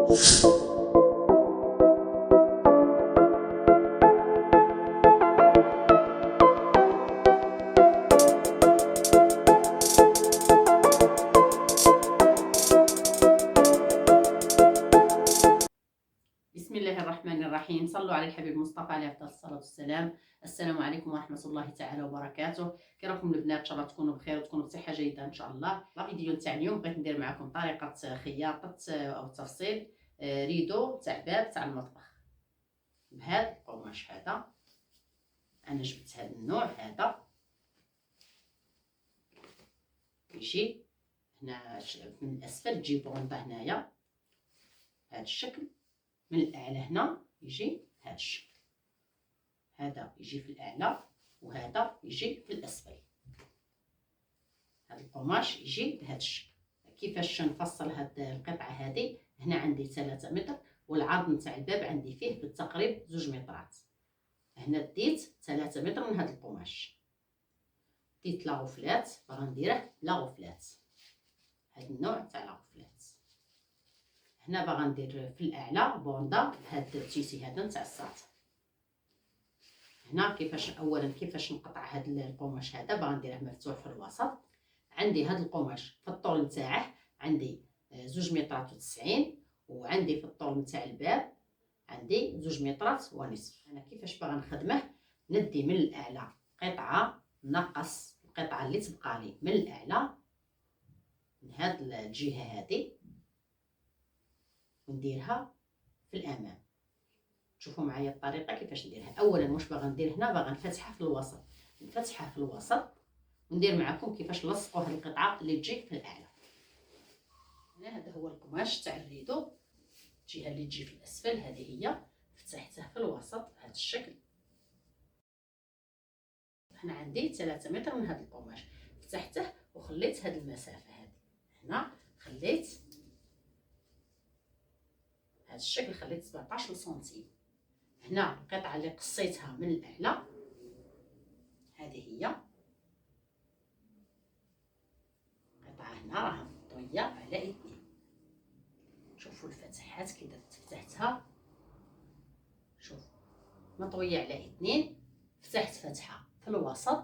بسم الله الرحمن الرحيم. صلوا على الحبيب المصطفى عليه افضل الصلاه والسلام. السلام عليكم ورحمه الله تعالى وبركاته. كي راكم البنات؟ ان شاء الله تكونوا بخير وتكونوا بصحه جيده ان شاء الله. لا فيديو تاع اليوم بغيت ندير معكم طريقه خياطه او تفصيل ريدو تاع باب تاع المطبخ بهذا القماش هذا. انا جبت هذا النوع هذا، يجي هنا من الاسفل تجي بونطه هنايا هذا الشكل، من الاعلى هنا يجي هذا الشكل، هذا يجي في الاعلى وهذا يجي في الاسفل. هذا القماش يجي بهذا الشكل. كيفاش نفصل هاد القطعه هذه؟ هنا عندي 3 متر والعرض نتاع الباب عندي فيه بالتقريب 2 مترات. هنا ديت 3 متر من هذا القماش، ديت لاغوفلات باغا نديره لاغوفلات، هذا النوع تاع لاغوفلات. هنا باغا ندير في الاعلى بوندا بهذا التيسي هذا نتاع الساط. هنا كيفاش نقطع هذا القماش هذا؟ باغا نديره مفتوح في الوسط. عندي هذا القماش في الطول نتاعه عندي 2 مترات و90، وعندي في الطول نتاع الباب عندي 2 مترات ونصف. انا كيفاش باغا نخدمه؟ ندي من الاعلى قطعه، نقص القطعه اللي تبقى لي من الاعلى من هذه الجهه هذه ونديرها في الامام. شوفوا معايا الطريقه كيفاش نديرها. اولا واش باغا ندير هنا؟ باغا نفتحها في الوسط، نفتحها في الوسط وندير معكم كيفاش نلصقوا هذه القطعه اللي تجي في الاعلى. هنا هذا هو القماش تاع الريدو، الجهه اللي تجي في الاسفل هذه هي، فتحته في الوسط بهذا الشكل. هنا عندي 3 متر من هذا القماش، فتحته وخليت هذه المسافه هذه. هنا خليت هذا الشكل، خليت 17 سنتيم. هنا القطعه اللي قصيتها من الاعلى هذه هي قطعه، هنا راها مطويه على 2. شوفوا الفتحات كي درت، فتحتها شوف مطويه على 2، فتحت فتحه في الوسط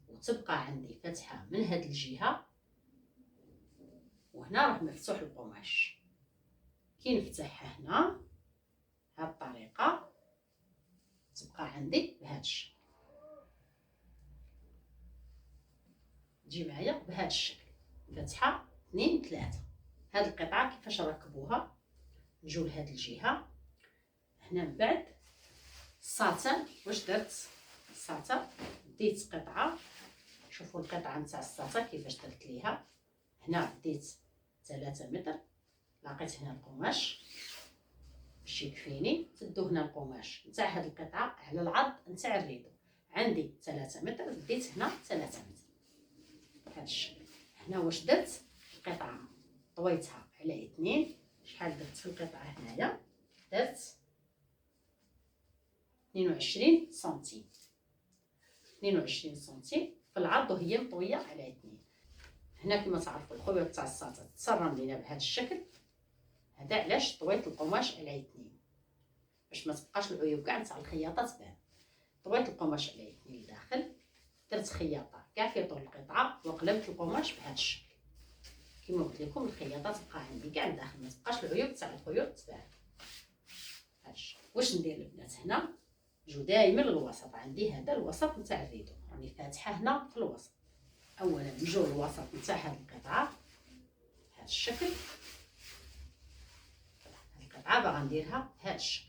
وتبقى عندي فتحه من هذه الجهه، وهنا راه مفتوح القماش. كي نفتحها هنا بهذه الطريقه تبقى عندي بهذا الشكل، تجي معايا بهذا الشكل، فتحه 2 3. هذه القطعه كيفاش نركبوها؟ نجيو لهذه الجهه هنا. من بعد الساتان واش درت؟ الساتان ديت قطعه، شوفوا القطعه نتاع الساتان كيفاش درت ليها. هنا ديت 3 متر، لقيت هنا القماش باش يكفيني. تدو هنا القماش نتاع هذه القطعه على العرض نتاع الريدو، عندي 3 متر، ديت هنا 3 متر بهذا الشكل. هنا واش درت؟ القطعه طويتها على 2. شحال درت في القطعه هنايا؟ درت 22 سنتيم، 22 سنتيم في العرض وهي مطويه على 2. هنا كما تعرفوا الخيوط تاع الساطا تسرم لينا بهذا الشكل هذا. علاش طويت القماش على 2؟ باش ما تبقاش العيوب كاع تاع الخياطه تبان. طويت القماش على 2 لداخل، درت خياطه كاع في طول القطعه وقلبت القماش بهذا الشكل. كما قلت لكم الخياطه تبقى عندي كاع لداخل، ما تبقاش العيوب تاع الخيوط تبان. هذا الشكل. واش ندير البنات؟ هنا نجو دائما للوسط، عندي هذا الوسط نتاع الريدو راني فاتحه هنا في الوسط. اولا نجو للوسط نتاع هذه القطعه بهذا الشكل. هذه القطعه باغا نديرها بهذا الشكل،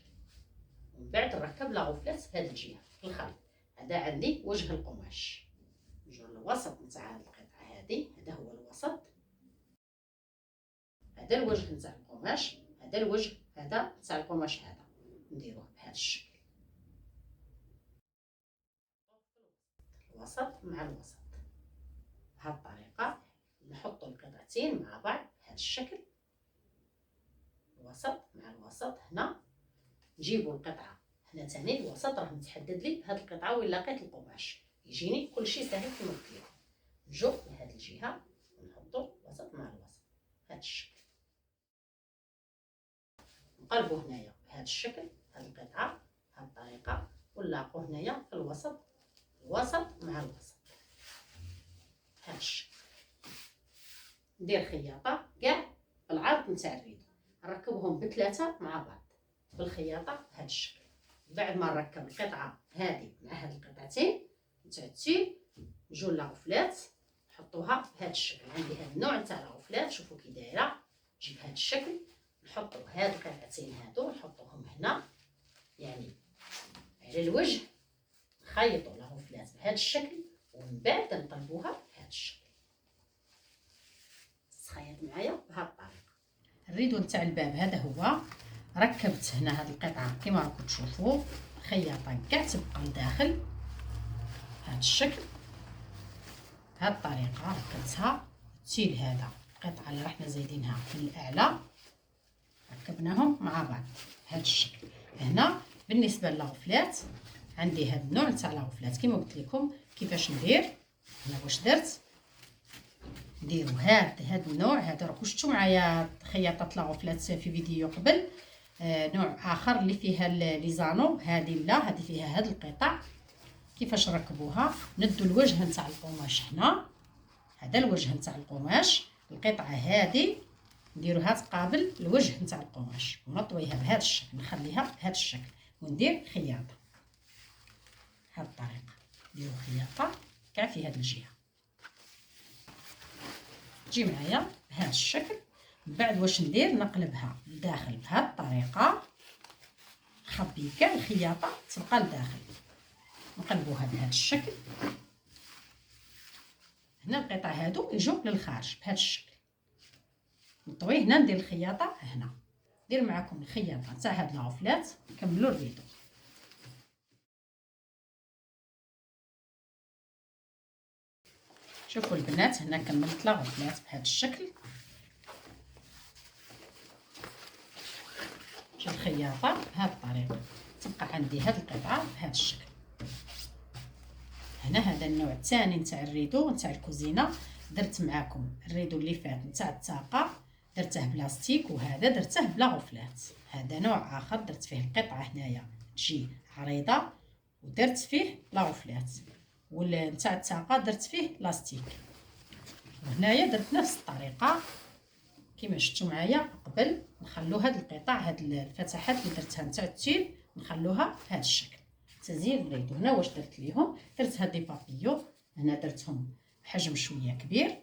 ومن بعد نركب لاغوفلات هذه الجهه في الخلف. هذا عندي وجه القماش، نجو للوسط نتاع هذه القطعه هذه، هذا هو الوسط، هذا الوجه نتاع القماش، هذا الوجه هذا نتاع القماش هذا، نديروه بهذا الشكل، الوسط مع الوسط بهذه الطريقه. نحط القطعتين مع بعض بهذا الشكل، الوسط مع الوسط. هنا نجيبوا القطعه هنا ثاني الوسط راه متحدد لي بهذه القطعه. وين لقيت القماش يجيني كلشي سهل كما قلت لكم. نجو لهذه الجهه ونحطوا الوسط مع الوسط بهذا الشكل. نقلبو هنايا بهذا الشكل، هاد القطعه بهذه الطريقه، ونلاقو هنايا في الوسط، الوسط مع الوسط بهذا الشكل. ندير خياطه كاع بالعرض نتاع الريدو، نركبهم بثلاثه مع بعض بالخياطه بهذا الشكل. بعد ما نركب القطعه هذه مع هاد القطعتين نتاع التيل، نجو لاغوفلات نحطوها بهذا الشكل. عندي هذا النوع نتاع لاغوفلات، شوفوا كي دايره تجي بهذا الشكل. نحطو هاد القطعتين هادو نحطوهم هنا يعني على الوجه، نخيطو لاغوفلات بهذا الشكل، ومن بعد نطلبوها بهذا الشكل. تخيط معايا بهذه الطريقه. الريدو نتاع الباب هذا هو، ركبت هنا هاد القطعه كما راكم تشوفوا، الخياطه كاع تبقى لداخل بهذا الشكل. بهذه الطريقه ركبتها. التيل هذا القطعه اللي رحنا زايدينها في الاعلى ركبناهم مع بعض بهذا الشكل. هنا بالنسبه للاغفلات عندي هذا النوع تاع لاغفلات كما قلت لكم كيفاش ندير. هنا واش درت، نديروا هذا النوع هذا، راكم شفتوا معايا خياطه لاغفلات في فيديو قبل. نوع اخر اللي فيها لي زانو، هذه لا، هذه فيها هاد القطع. كيفاش نركبوها، ندو الوجه نتاع القماش هنا، هذا الوجه نتاع القماش، القطعه هذه نديروها تقابل الوجه نتاع القماش، ونطويها بهذا الشكل، نخليها بهذا الشكل، وندير خياطه بهذه الطريقه. نديرو خياطه كاع في هذه الجهه، تجي معايا بهذا الشكل. من بعد واش ندير، نقلبها لداخل بهذه الطريقه، نخبي كاع الخياطه تبقى لداخل، نقلبوها بهذا الشكل. هنا القطع هادو يجوا للخارج بهذا الشكل، نطوي هنا، ندير الخياطه هنا، ندير معكم الخياطه تاع هاد لاغفلات نكملوا الريدو. شوفوا البنات، هنا كملت لاغفلات بهذا الشكل. شوف الخياطه بهذه الطريقه، تبقى عندي هاد القطعه بهذا الشكل. هنا هذا النوع الثاني نتاع الريدو نتاع الكوزينه. درت معكم الريدو اللي فات نتاع الطاقه درته بلاستيك، وهذا درته بلاغفلات. هذا نوع اخر درت فيه القطعه هنايا تجي عريضه، ودرت فيه لاغفلات، والنتاع الطاقه درت فيه لاستيك. وهنايا درت نفس الطريقه كما شفتوا معايا قبل. نخلو هاد القطع، هاد الفتحات اللي درتها نتاع التيل نخلوها بهذا الشكل. تزيين الريدو هنا واش درت ليهم، درت هاد لي بابيو هنا، درتهم بحجم شويه كبير.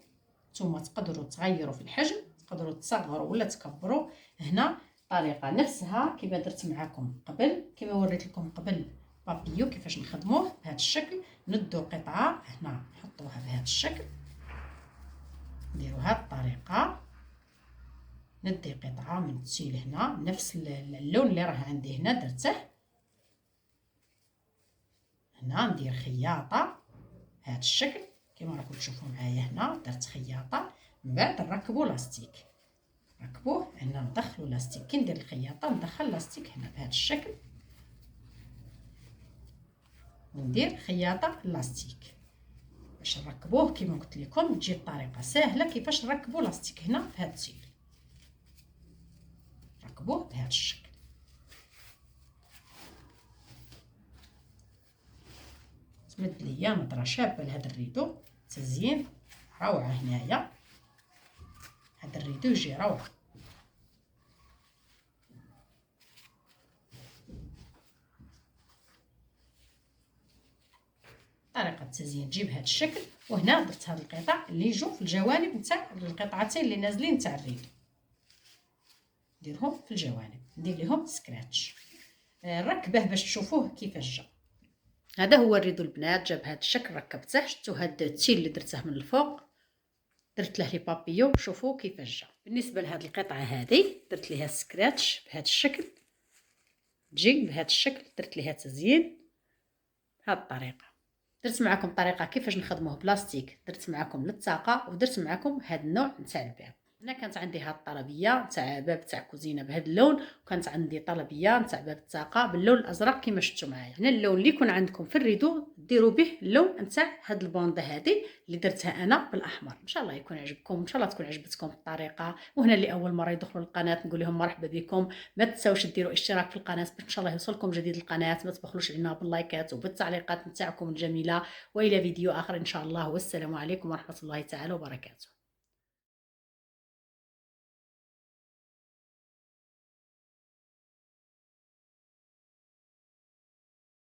نتوما تقدروا تغيروا في الحجم، تقدروا تصغروا ولا تكبروا. هنا طريقه نفسها كما درت معكم قبل، كما وريت لكم قبل بابيو كيفاش نخدموه بهذا الشكل. ندو قطعه هنا نحطوها بهذا الشكل، نديروا هاد الطريقه. ندي قطعه من التيل هنا نفس اللون اللي راه عندي هنا درته هنا، ندير خياطه بهذا الشكل كما راكم تشوفوا معايا. هنا درت خياطه، من بعد نركبوا لاستيك، نركبوه هنا، ندخلوا لاستيك. كي ندير الخياطه ندخل لاستيك هنا بهذا الشكل، وندير خياطه لاستيك باش نركبوه. كما قلت لكم تجي الطريقه سهله كيفاش نركبوا لاستيك هنا في هذا التيل، نركبوه بهذا الشكل. تمد ليا نظره شابه لهذا الريدو، تزيين روعه. هنايا هذا الريدو يجي روعه. طريقه التزيين تجي بهذا الشكل. وهنا درت هاد القطع اللي يجوا في الجوانب نتاع القطعتين اللي نازلين نتاع الريدو، نديرهم في الجوانب، ندير لهم سكراتش. نركبه باش تشوفوه كيفاش جا. هذا هو الريدو البنات، جا بهذا الشكل. ركبته، شفتوا هاد التيل اللي درته من الفوق، درت له لي بابيو، شوفوا كيفاش جا. بالنسبه لهاد القطعه هذه درت ليها سكراتش بهذا الشكل، تجي بهذا الشكل. درت ليها تزيين بهذه الطريقه. درت معكم طريقه كيفاش نخدموه بلاستيك، درت معكم للطاقه، ودرت معكم هذا النوع نتاع الباب. هنا كانت عندي هاد الطلبيه تاع باب تاع كوزينه بهذا اللون، وكانت عندي طلبيه تاع باب الطاقه باللون الازرق كما شفتوا معايا. هنا اللون اللي يكون عندكم في الريدو ديروا به اللون تاع هاد البونده هذه اللي درتها انا بالاحمر. ان شاء الله يكون عجبكم، ان شاء الله تكون عجبتكم الطريقه. وهنا اللي اول مره يدخلوا القناه نقول لهم مرحبا بكم، ما تنساوش ديروا اشتراك في القناه باش ان شاء الله يوصلكم جديد القناه، ما تبخلوش علينا باللايكات وبالتعليقات نتاعكم الجميله. والى فيديو اخر ان شاء الله، والسلام عليكم ورحمه الله تعالى وبركاته.